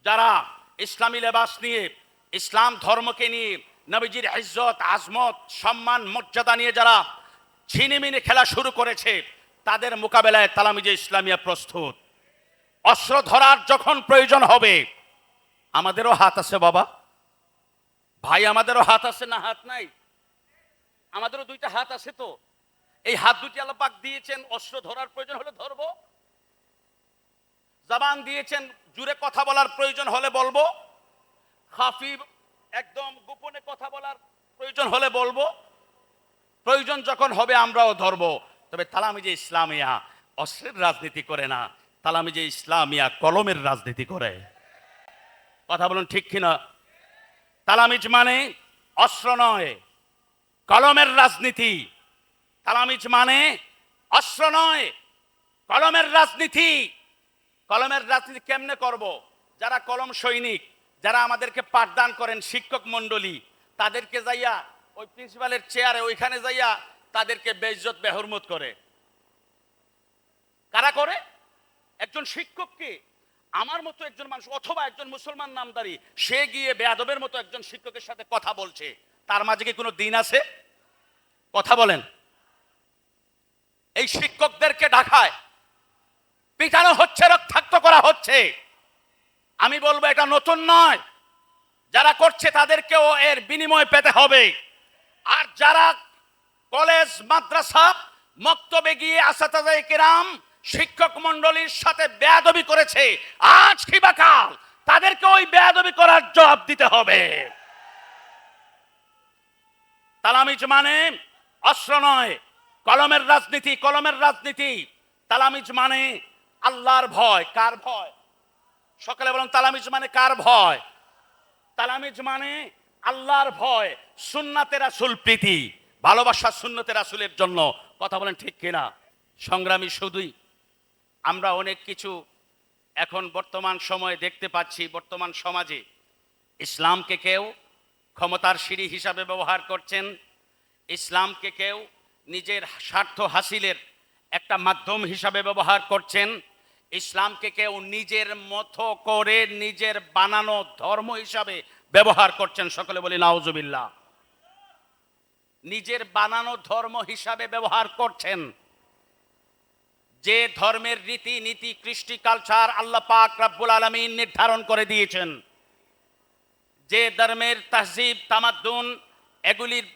যারা ইসলামী লেবাস নিয়ে, ইসলাম ধর্মকে নিয়ে, নবীজির ইজ্জত আজমত সম্মান মর্যাদা নিয়ে যারা ছিনিমিনি খেলা শুরু করেছে, তাদের মোকাবেলায় তালামিজে ইসলামিয়া প্রস্তুত। অস্ত্র ধরার যখন প্রয়োজন হবে, আমাদেরও হাত আছে বাবা, ভাই, আমাদেরও হাত আছে না হাত নাই? আমাদেরও দুইটা হাত আছে। তো এই হাত দুটি আল্লাহ পাক দিয়েছেন, অস্ত্র ধরার প্রয়োজন হলে ধরবো। জবান দিয়েছেন, জুড়ে কথা বলার প্রয়োজন হলে বলবো, খাফি একদম গোপনে কথা বলার প্রয়োজন হলে বলবো, প্রয়োজন যখন হবে আমরাও ধরবো। তবে তালামিজে ইসলামিয়া অস্ত্রের রাজনীতি করে না, তালামিজে ইসলামিয়া কলমের রাজনীতি করে। কথা বলুন ঠিক কিনা? তালামিজ মানে অস্ত্র নয়, কলমের রাজনীতি। তালামিজ মানে অস্ত্র নয়, কলমের রাজনীতি। কলমের রাজনীতি কেমনে করব? যারা কলম সৈনিক, যারা আমাদেরকে পাঠদান করেন, শিক্ষক মন্ডলী, তাদেরকে যাইয়া ওই প্রিন্সিপালের চেয়ারে ওইখানে যাইয়া তাদেরকে বেইজ্জত বেহুরমত করে। কারা করে? একজন শিক্ষককে, আমার মতো একজন মানুষ অথবা একজন মুসলমান নামদারি, সে গিয়ে বেয়াদবের মতো একজন শিক্ষকের সাথে কথা বলছে, তার মাঝে কি কোনো দিন আছে? কথা বলেন। এই শিক্ষকদেরকে ঢাকায় পিটানো হচ্ছে, রক্তাক্ত করা হচ্ছে। আমি বলবো এটা নতুন নয়, যারা করছে তাদেরকেও এর বিনিময় পেতে হবে। আর যারা কলেজ মাদ্রাসা মক্তবে গিয়ে আসাতায়ে কিরাম শিক্ষক মন্ডলীর সাথে বেয়াদবি করেছে, আজ কিংবা কাল তাদেরকে ওই বেয়াদবি করার জবাব দিতে হবে। তালামিজ মানে অস্ত্র নয়, কলমের রাজনীতি, কলমের রাজনীতি। তালামিজ মানে আল্লাহর ভয়। কার ভয়? সকালে বলুন, তালামিজ মানে কার ভয়? তালামিজ মানে আল্লাহর ভয়, সুন্নাতে রাসূল প্রীতি, ভালোবাসা সুন্নতে রাসূলের জন্য। কথা বলেন ঠিক কিনা? সংগ্রামী শুধুই আমরা অনেক কিছু এখন বর্তমান সময়ে দেখতে পাচ্ছি। বর্তমান সমাজে ইসলামকে কেউ ক্ষমতার সিঁড়ি হিসাবে ব্যবহার করছেন, ইসলামকে কেউ নিজের স্বার্থ হাসিলের একটা মাধ্যম হিসাবে ব্যবহার করছেন, ইসলামকে কেউ নিজের মতো করে নিজের বানানো ধর্ম হিসাবে ব্যবহার করছেন। সকলে বলি নাউজুবিল্লাহ। নিজের বানানো ধর্ম হিসাবে ব্যবহার করছেন। যে ধর্মের রীতি নীতি, কৃষ্টি কালচার আল্লাহ পাক রব্বুল আলামিন নির্ধারণ করে দিয়েছেন, যে ধর্মের তাহজিব তামাদ্দুন, এগুলির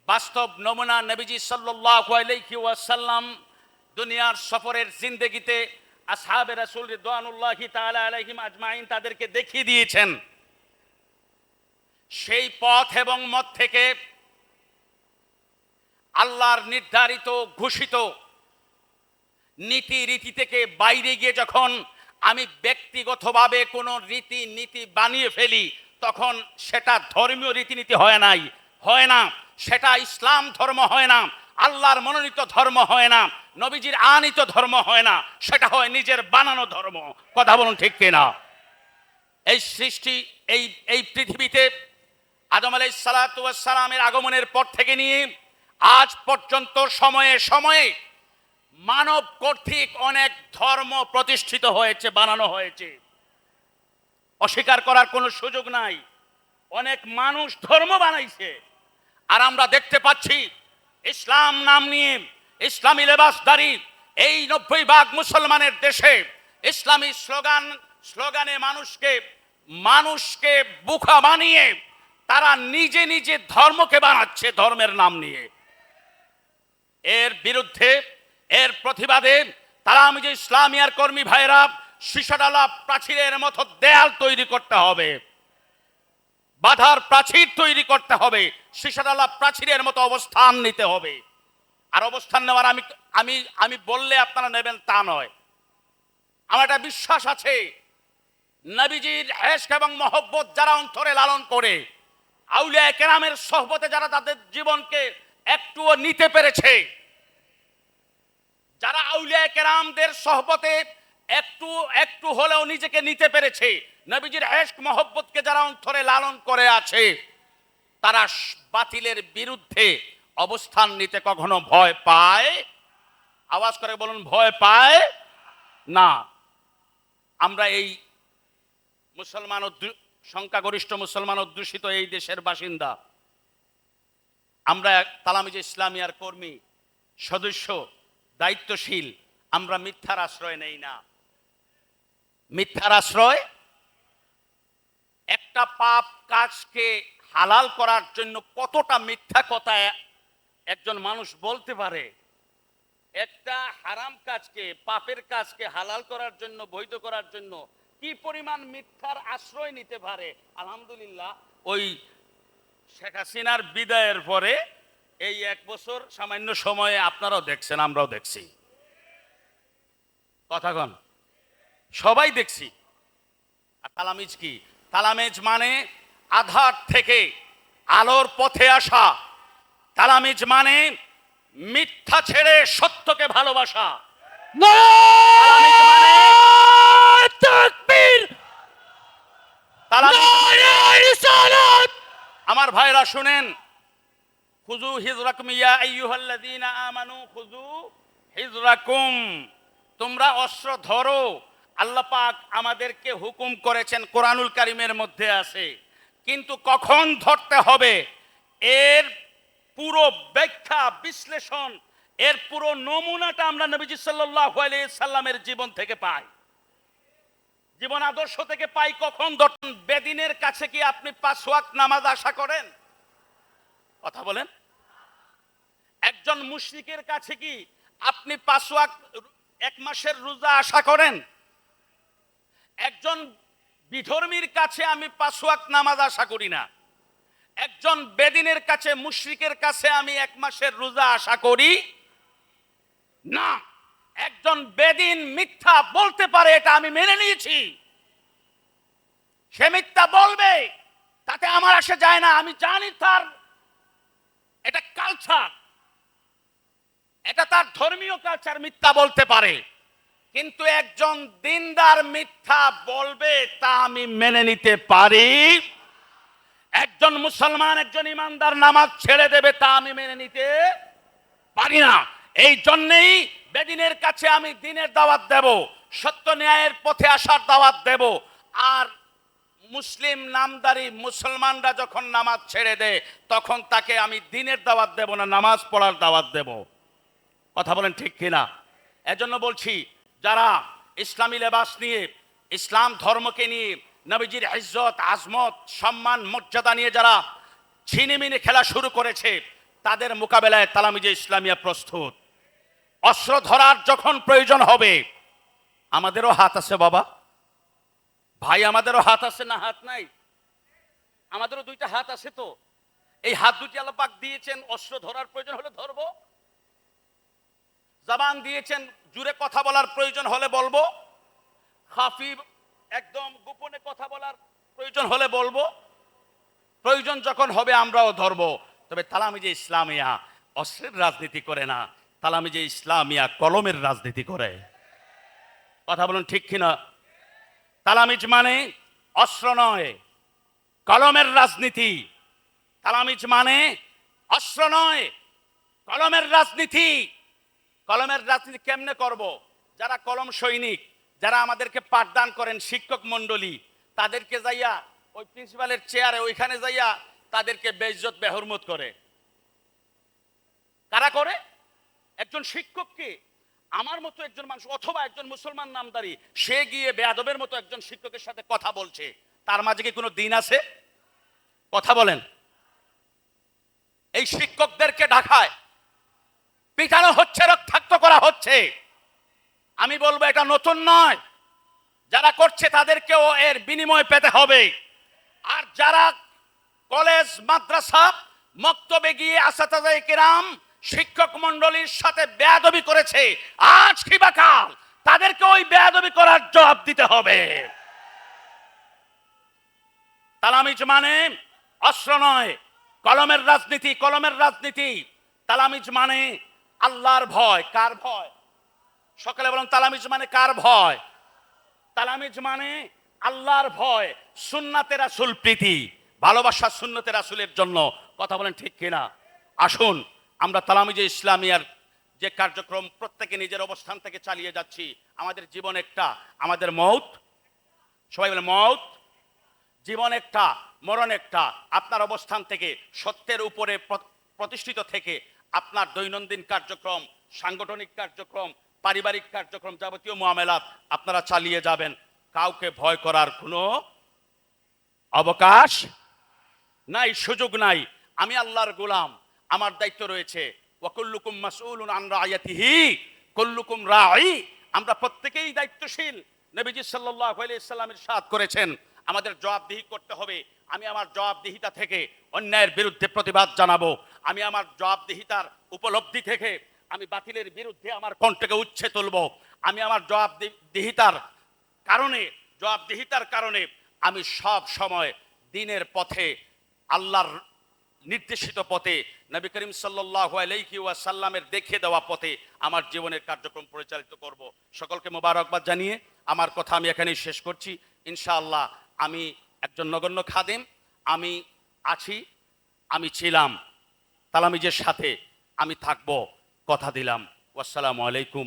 বাস্তব নমুনা নবীজি সাল্লাল্লাহু আলাইহি ওয়াসাল্লাম দুনিয়ার সফরের জিন্দেগিতে আসহাবে রাসূল রিদওয়ানুল্লাহি তাআলা আলাইহিম আজমাইন তাদেরকে দেখিয়ে দিয়েছেন। সেই পথ এবং মত থেকে আল্লাহর নির্ধারিত ঘোষিত নীতি রীতি থেকে বাইরে গিয়ে যখন আমি ব্যক্তিগতভাবে কোনো রীতি নীতি বানিয়ে ফেলি, তখন সেটা ধর্মীয় রীতিনীতি হয় না, সেটা ইসলাম ধর্ম হয় না, আল্লাহর মনোনীত ধর্ম হয় না, নবীজির আনিত ধর্ম হয় না, সেটা হয় নিজের বানানো ধর্ম। কথা বলুন ঠিক কিনা? এই সৃষ্টি, এই পৃথিবীতে আদম আলাইহিস সালাতু ওয়াস সালামের আগমনের পর থেকে নিয়ে আজ পর্যন্ত সময়ে সময়ে মানব কর্তৃক অনেক ধর্ম প্রতিষ্ঠিত হয়েছে, বানানো হয়েছে, অস্বীকার করার কোনো সুযোগ নাই। অনেক মানুষ ধর্ম বানাইছে। আর আমরা দেখতে পাচ্ছি ইসলাম নাম নিয়ে ইসলামী লেবাসধারী এই 90% মুসলমানের দেশে ইসলামী স্লোগানে মানুষকে বোকা বানিয়ে তারা নিজে নিজে ধর্মকে বানাচ্ছে ধর্মের নাম নিয়ে। এর বিরুদ্ধে, এর প্রতিবাদে তালামিজে ইসলামিয়ার কর্মী ভাইরা সীসাডালা প্রাচীরের মতো দেয়াল তৈরি করতে হবে, বাধার প্রাচীর তৈরি করতে হবে, সীসাডালা প্রাচীরের মতো অবস্থান নিতে হবে। আর অবস্থান নেওয়ার আমি বললে আপনারা নেবেন তা নয়। আমার একটা বিশ্বাস আছে, নবীজির ইশক এবং মহব্বত যারা অন্তরে লালন করে, আউলিয়া কেরামের সোহবতে যারা তাদের জীবনকে একটুও নিতে পেরেছে, যারা আউলিয়া কেরামদের সোহবতে একটু হলেও নিজেকে নিতে পেরেছে, নবীজির ইশক মহব্বতকে যারা অন্তরে লালন করে আছে, তারা বাতিলের বিরুদ্ধে অবস্থান নিতে কখনো ভয় পায়? আওয়াজ করে বলুন, ভয় পায় না। আমরা এই মুসলমান সংখ্যাগরিষ্ঠ মুসলমান অধ্যুষিত এই দেশের বাসিন্দা, আমরা তালামিজে ইসলামিয়ার কর্মী, সদস্য, দায়িত্বশীল, আমরা মিথ্যার আশ্রয় নেই না। মিথ্যার আশ্রয়, একটা পাপ কাজকে হালাল করার জন্য কতটা মিথ্যা কথা একজন মানুষ বলতে পারে। একটা হারাম কাজকে, পাপের কাজকে হালাল করার জন্য, বৈধ করার জন্য কি পরিমাণ মিথ্যার আশ্রয় নিতে পারে। আলহামদুলিল্লাহ, ওই শেখ হাসিনার বিদায়ের পরে এই 1 বছর সামান্য সময়ে আপনারাও দেখছেন, আমরাও দেখছি। কথা কন, সবাই দেখছি। আর তালামিজ কি? তালামিজ মানে আধার থেকে আলোর পথে আসা। তালামিজ মানে মিথ্যা ছেড়ে সত্যকে ভালোবাসা। তালামিজ মানে তাকবীর। আমার ভাইরা শুনেন, খুযু হিজরাকুম ইয়া আইয়ুহাল্লাযীনা আমানু খুযু হিজরাকুম, তোমরা অস্ত্র ধরো। আল্লাহ পাক আমাদেরকে হুকুম করেছেন, কোরআনুল কারীমের মধ্যে আছে। কিন্তু কখন ধরতে হবে এর পুরো ব্যাখ্যা, বিশ্লেষণ, এর পুরো নমুনাটা আমরা নবীজি সাল্লাল্লাহু আলাইহি সাল্লামের জীবন থেকে পাই, জীবন আদর্শ থেকে পাই। কখন ধরতেন? বেদিনের কাছে কি আপনি 5 ওয়াক্ত নামাজ আশা করেন? কথা বলেন। একজন মুশরিকের কাছে কি আপনি 5 ওয়াক্ত 1 মাসের রোজা আশা করেন? একজন বিধর্মীর কাছে আমি 5 ওয়াক্ত নামাজ আশা করি না। একজন বেদিনের কাছে, মুশরিকের কাছে আমি 1 মাসের রোজা আশা করি না। একজন বেদিন মিথ্যা বলতে পারে, এটা আমি মেনে নিয়েছি। সে মিথ্যা বলবে, তাতে আমার আসে যায় না। আমি জানি তার এটা কালচার, এটা তার ধর্মীয় কালচার, মিথ্যা বলতে পারে। কিন্তু একজন দিনদার মিথ্যা বলবে, তা আমি মেনে নিতে পারি। একজন মুসলমান, একজন ইমানদার নামাজ ছেড়ে দেবে, তা আমি মেনে নিতে পারি না। এই জন্যই বেদিনের কাছে আমি দ্বীনের দাওয়াত দেব, সত্য ন্যায়ের পথে আসার দাওয়াত দেব। আর মুসলিম নামদারি মুসলমানরা যখন নামাজ ছেড়ে দেয়, তখন তাকে আমি দ্বীনের দাওয়াত দেব না, নামাজ পড়ার দাওয়াত দেব। কথা বলেন ঠিক কিনা? এজন্য বলছি, যারা ইসলামী লেবাস নিয়ে, ইসলাম ধর্মকে নিয়ে, নবীজির ইজ্জত, আজমত, সম্মান, মর্যাদা নিয়ে যারা ছিনিমিনি খেলা শুরু করেছে, তাদের মোকাবেলায় তালামিজে ইসলামিয়া প্রস্তুত। অস্ত্র ধরার যখন প্রয়োজন হবে, আমাদেরও হাত আছে বাবা, ভাই, আমাদেরও হাত আছে না হাত নাই? আমাদেরও 2টা হাত আছে। তো এই হাত দুটি আল্লাহ পাক দিয়েছেন, অস্ত্র ধরার প্রয়োজন হলে ধরবো। জবান দিয়েছেন, জুরে কথা বলার প্রয়োজন হলে বলবো। খাফি, একদম গোপনে কথা বলার প্রয়োজন হলে বলবো। প্রয়োজন যখন হবে আমরাও ধরবো। তবে তালামিজে ইসলামিয়া অস্ত্রের রাজনীতি করে না, তালামিজে ইসলামিয়া কলমের রাজনীতি করে। কথা বলুন ঠিক কিনা? তালামিজ মানে অস্ত্র নয়, কলমের রাজনীতি। তালামিজ মানে অস্ত্র নয়, কলমের রাজনীতি। কলমের রাজনীতি কেমনে করব? যারা কলম সৈনিক, যারা আমাদেরকে পাঠদান করেন, শিক্ষক মন্ডলী, তাদেরকে যাইয়া ওই প্রিন্সিপালের চেয়ারে ওইখানে যাইয়া তাদেরকে বেইজ্জত বেহুরমত করে। কারা করে? একজন শিক্ষককে, আমার মতো একজন মানুষ অথবা একজন মুসলমান নামদারি, সে গিয়ে বেয়াদবের মতো একজন শিক্ষকের সাথে কথা বলছে, তার মাঝে কি কোনো দিন আছে? কথা বলেন। এই শিক্ষকদেরকে ঢাকায় পিটানো হচ্ছে, রক্তাক্ত করা হচ্ছে। আমি বলবো এটা নতুন নয়, যারা করছে তাদেরকেও এর বিনিময় পেতে হবে। আর যারা কলেজ, মাদ্রাসা, মক্তবে গিয়ে আসাতায়ে কিরাম, শিক্ষক মন্ডলীর সাথে বেয়াদবি করেছে, আজ কিংবা কাল তাদেরকে ওই বেয়াদবি করার জবাব দিতে হবে। তালামিজ মানে অস্ত্র নয়, কলমের রাজনীতি, কলমের রাজনীতি। তালামিজ মানে আল্লাহর ভয়। কার ভয়? সকালে বলেন, তালামিজ মানে কার ভয়? তালামিজ মানে আল্লাহর ভয়, সুন্নাতে রাসূল প্রীতি, ভালোবাসা সুন্নতে রাসূলের জন্য। কথা বলেন ঠিক কিনা? আসুন আমরা তালামিজে ইসলামিয়ার যে কার্যক্রম প্রত্যেকে নিজের অবস্থান থেকে চালিয়ে যাচ্ছি। আমাদের জীবন একটা, আমাদের মউত, সবাই বলে মউত জীবন একটা, মরণ একটা। আপনার অবস্থান থেকে সত্যের উপরে প্রতিষ্ঠিত থেকে আপনার দৈনন্দিন কার্যক্রম, সাংগঠনিক কার্যক্রম, পারিবারিক কার্যক্রম, যাবতীয় মুআমালাত আপনারা চালিয়ে যাবেন। কাউকে ভয় করার কোনো অবকাশ নাই, সুযোগ নাই। আমি আল্লাহর গোলাম, আমার দায়িত্ব রয়েছে। ওয়াকুল্লুকুম মাসউলুন আন রায়াতিহি, কুল্লুকুম রাঈ। আমরা প্রত্যেকেই দায়িত্বশীল। নবীজি সাল্লাল্লাহু আলাইহি সাল্লাম ইরশাদ করেছেন আমাদের জবাবদিহি করতে হবে। আমি আমার জবাবদিহিতা থেকে অন্যায়ের বিরুদ্ধে প্রতিবাদ জানাবো। আমি আমার জবাবদিহিতার উপলব্ধি থেকে আমি বাতিলের বিরুদ্ধে আমার কণ্ঠকে উচ্চে তুলবো। আমি আমার জবাবদিহিতার কারণে আমি সব সময় দিনের পথে, আল্লাহর নির্দেশিত পথে, নবী করিম সাল্লাল্লাহু আলাইহি ওয়াসাল্লামের দেখিয়ে দেওয়া পথে আমার জীবনের কার্যক্রম পরিচালিত করব। সকলকে মোবারকবাদ জানিয়ে আমার কথা আমি এখানেই শেষ করছি। ইনশাআল্লাহ আমি একজন নগণ্য খাদেম, আমি আছি, আমি ছিলাম, তালামিজের সাথে আমি থাকব, কথা দিলাম। আসসালামু আলাইকুম।